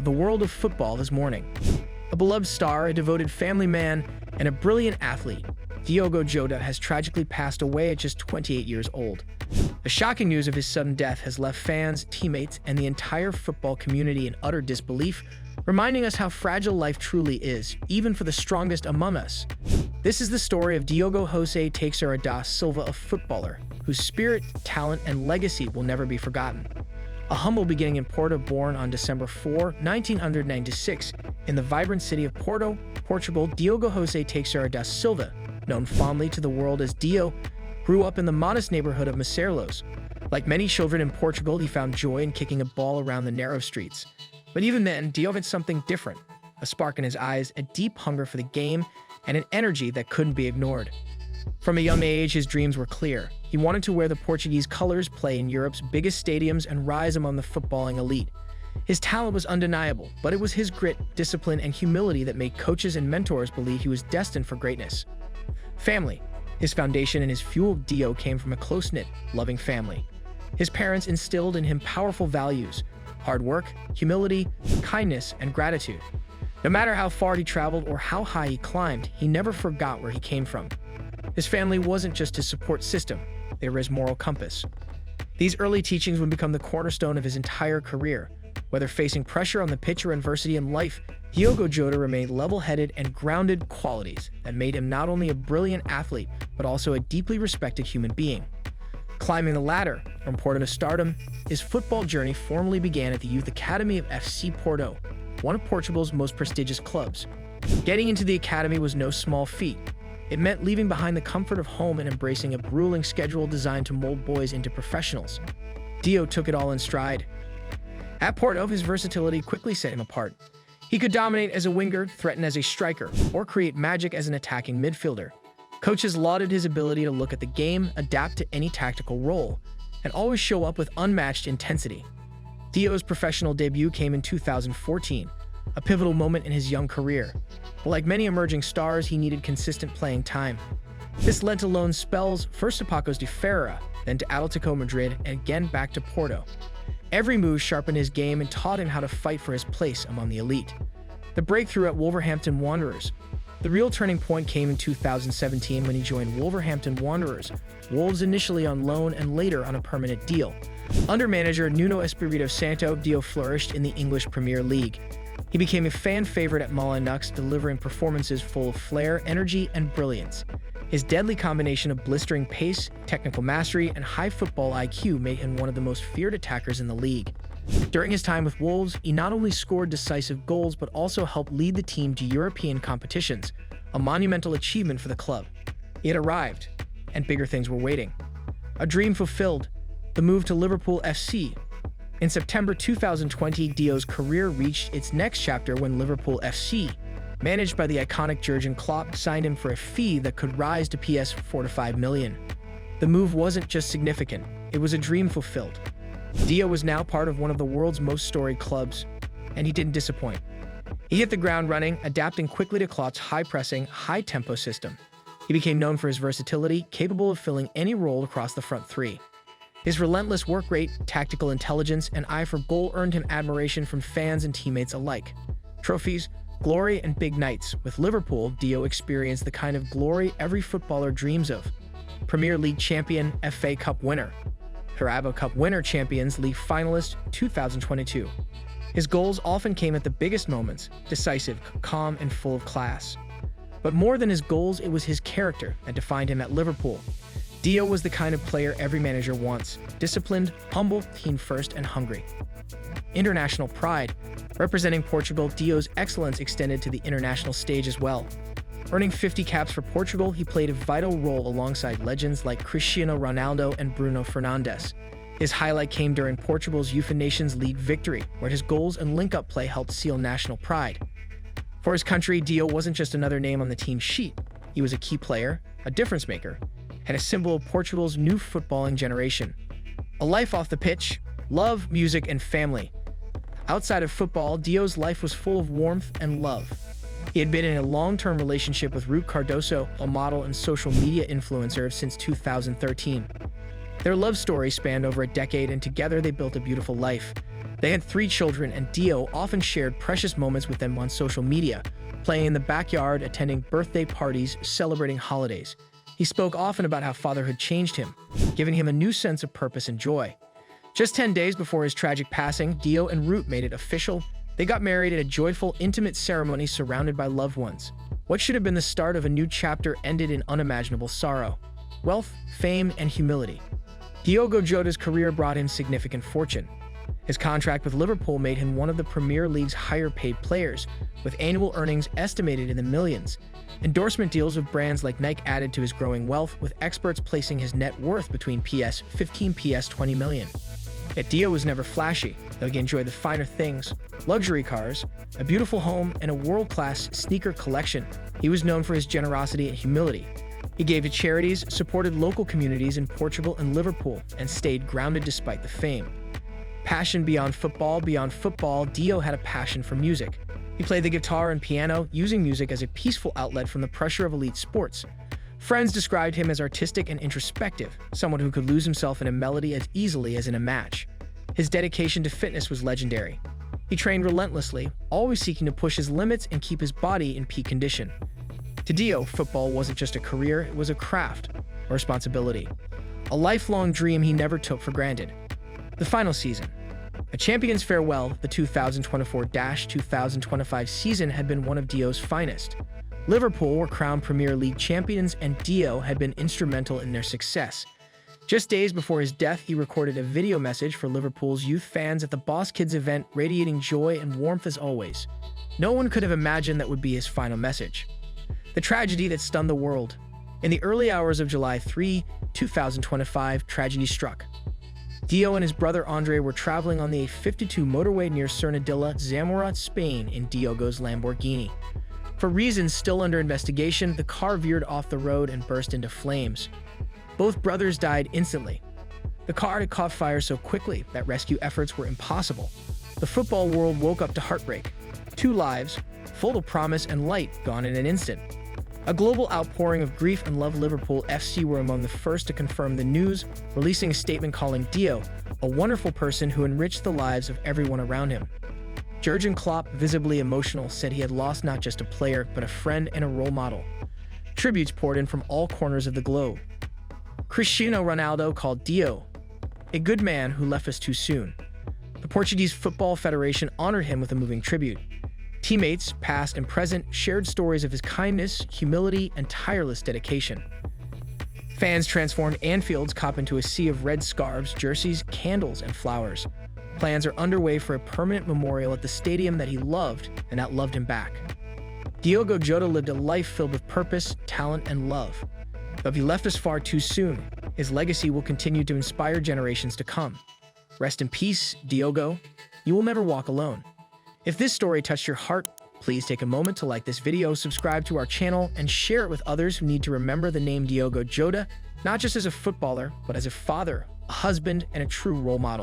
the world of football is mourning. A beloved star, a devoted family man, and a brilliant athlete, Diogo Jota has tragically passed away at just 28 years old. The shocking news of his sudden death has left fans, teammates, and the entire football community in utter disbelief, reminding us how fragile life truly is, even for the strongest among us. This is the story of Diogo José Teixeira da Silva, a footballer whose spirit, talent, and legacy will never be forgotten. A humble beginning in Porto, born on December 4, 1996, in the vibrant city of Porto, Portugal, Diogo José Teixeira da Silva, known fondly to the world as Dio, grew up in the modest neighborhood of Massarelos. Like many children in Portugal, he found joy in kicking a ball around the narrow streets. But even then, Dio had something different, a spark in his eyes, a deep hunger for the game, and an energy that couldn't be ignored. From a young age, his dreams were clear. He wanted to wear the Portuguese colors, play in Europe's biggest stadiums, and rise among the footballing elite. His talent was undeniable, but it was his grit, discipline, and humility that made coaches and mentors believe he was destined for greatness. Family. His foundation and his fuel, Dio, came from a close-knit, loving family. His parents instilled in him powerful values: hard work, humility, kindness, and gratitude. No matter how far he traveled or how high he climbed, he never forgot where he came from. His family wasn't just his support system, they were his moral compass. These early teachings would become the cornerstone of his entire career. Whether facing pressure on the pitch or adversity in life, Diogo Jota remained level-headed and grounded, qualities that made him not only a brilliant athlete, but also a deeply respected human being. Climbing the ladder from Porto to stardom, his football journey formally began at the youth academy of FC Porto, one of Portugal's most prestigious clubs. Getting into the academy was no small feat. It meant leaving behind the comfort of home and embracing a grueling schedule designed to mold boys into professionals. Dio took it all in stride. At Porto, his versatility quickly set him apart. He could dominate as a winger, threaten as a striker, or create magic as an attacking midfielder. Coaches lauded his ability to look at the game, adapt to any tactical role, and always show up with unmatched intensity. Dio's professional debut came in 2014, a pivotal moment in his young career. But like many emerging stars, he needed consistent playing time. This led to loan spells, first to Paços de Ferreira, then to Atletico Madrid, and again back to Porto. Every move sharpened his game and taught him how to fight for his place among the elite. The breakthrough at Wolverhampton Wanderers. The real turning point came in 2017 when he joined Wolverhampton Wanderers, Wolves initially on loan and later on a permanent deal. Under manager Nuno Espirito Santo, Dio flourished in the English Premier League. He became a fan favorite at Molineux, delivering performances full of flair, energy, and brilliance. His deadly combination of blistering pace, technical mastery, and high football IQ made him one of the most feared attackers in the league. During his time with Wolves, he not only scored decisive goals but also helped lead the team to European competitions, a monumental achievement for the club. He had arrived, and bigger things were waiting. A dream fulfilled, the move to Liverpool FC. In September 2020, Dio's career reached its next chapter when Liverpool FC, managed by the iconic Jurgen Klopp, signed him for a fee that could rise to PS 4 to 5 million. The move wasn't just significant, it was a dream fulfilled. Dio was now part of one of the world's most storied clubs, and he didn't disappoint. He hit the ground running, adapting quickly to Klopp's high-pressing, high-tempo system. He became known for his versatility, capable of filling any role across the front three. His relentless work rate, tactical intelligence, and eye for goal earned him admiration from fans and teammates alike. Trophies, glory, and big nights. With Liverpool, Dio experienced the kind of glory every footballer dreams of. Premier League champion, FA Cup winner, Carabao Cup winner, Champions League finalist 2022. His goals often came at the biggest moments, decisive, calm, and full of class. But more than his goals, it was his character that defined him at Liverpool. Dio was the kind of player every manager wants: disciplined, humble, team-first, and hungry. International pride. Representing Portugal, Dio's excellence extended to the international stage as well. Earning 50 caps for Portugal, he played a vital role alongside legends like Cristiano Ronaldo and Bruno Fernandes. His highlight came during Portugal's UEFA Nations League victory, where his goals and link-up play helped seal national pride. For his country, Dio wasn't just another name on the team sheet. He was a key player, a difference maker, and a symbol of Portugal's new footballing generation. A life off the pitch, love, music, and family. Outside of football, Dio's life was full of warmth and love. He had been in a long-term relationship with Ruth Cardoso, a model and social media influencer, since 2013. Their love story spanned over a decade, and together they built a beautiful life. They had 3 children, and Dio often shared precious moments with them on social media, playing in the backyard, attending birthday parties, celebrating holidays. He spoke often about how fatherhood changed him, giving him a new sense of purpose and joy. Just 10 days before his tragic passing, Dio and Ruth made it official. They got married at a joyful, intimate ceremony surrounded by loved ones. What should have been the start of a new chapter ended in unimaginable sorrow, wealth, fame, and humility. Diogo Jota's career brought him significant fortune. His contract with Liverpool made him one of the Premier League's higher-paid players, with annual earnings estimated in the millions. Endorsement deals with brands like Nike added to his growing wealth, with experts placing his net worth between PS 15 PS 20 million. Yet Dio was never flashy, though he enjoyed the finer things: luxury cars, a beautiful home, and a world-class sneaker collection. He was known for his generosity and humility. He gave to charities, supported local communities in Portugal and Liverpool, and stayed grounded despite the fame. Passion beyond football, Dio had a passion for music. He played the guitar and piano, using music as a peaceful outlet from the pressure of elite sports. Friends described him as artistic and introspective, someone who could lose himself in a melody as easily as in a match. His dedication to fitness was legendary. He trained relentlessly, always seeking to push his limits and keep his body in peak condition. To Dio, football wasn't just a career, it was a craft, a responsibility, a lifelong dream he never took for granted. The final season. A champion's farewell, the 2024-2025 season had been one of Dio's finest. Liverpool were crowned Premier League champions, and Dio had been instrumental in their success. Just days before his death, he recorded a video message for Liverpool's youth fans at the Boss Kids event, radiating joy and warmth as always. No one could have imagined that would be his final message. The tragedy that stunned the world. In the early hours of July 3, 2025, tragedy struck. Dio and his brother Andre were traveling on the A52 motorway near Cernadilla, Zamora, Spain, in Diogo's Lamborghini. For reasons still under investigation, the car veered off the road and burst into flames. Both brothers died instantly. The car had caught fire so quickly that rescue efforts were impossible. The football world woke up to heartbreak. 2 lives, full of promise and light, gone in an instant. A global outpouring of grief and love. Liverpool FC were among the first to confirm the news, releasing a statement calling Dio a wonderful person who enriched the lives of everyone around him. Jurgen Klopp, visibly emotional, said he had lost not just a player, but a friend and a role model. Tributes poured in from all corners of the globe. Cristiano Ronaldo called Dio a good man who left us too soon. The Portuguese Football Federation honored him with a moving tribute. Teammates, past and present, shared stories of his kindness, humility, and tireless dedication. Fans transformed Anfield's Cop into a sea of red scarves, jerseys, candles, and flowers. Plans are underway for a permanent memorial at the stadium that he loved and outloved him back. Diogo Jota lived a life filled with purpose, talent, and love. Though he left us far too soon, his legacy will continue to inspire generations to come. Rest in peace, Diogo. You will never walk alone. If this story touched your heart, please take a moment to like this video, subscribe to our channel, and share it with others who need to remember the name Diogo Jota, not just as a footballer, but as a father, a husband, and a true role model.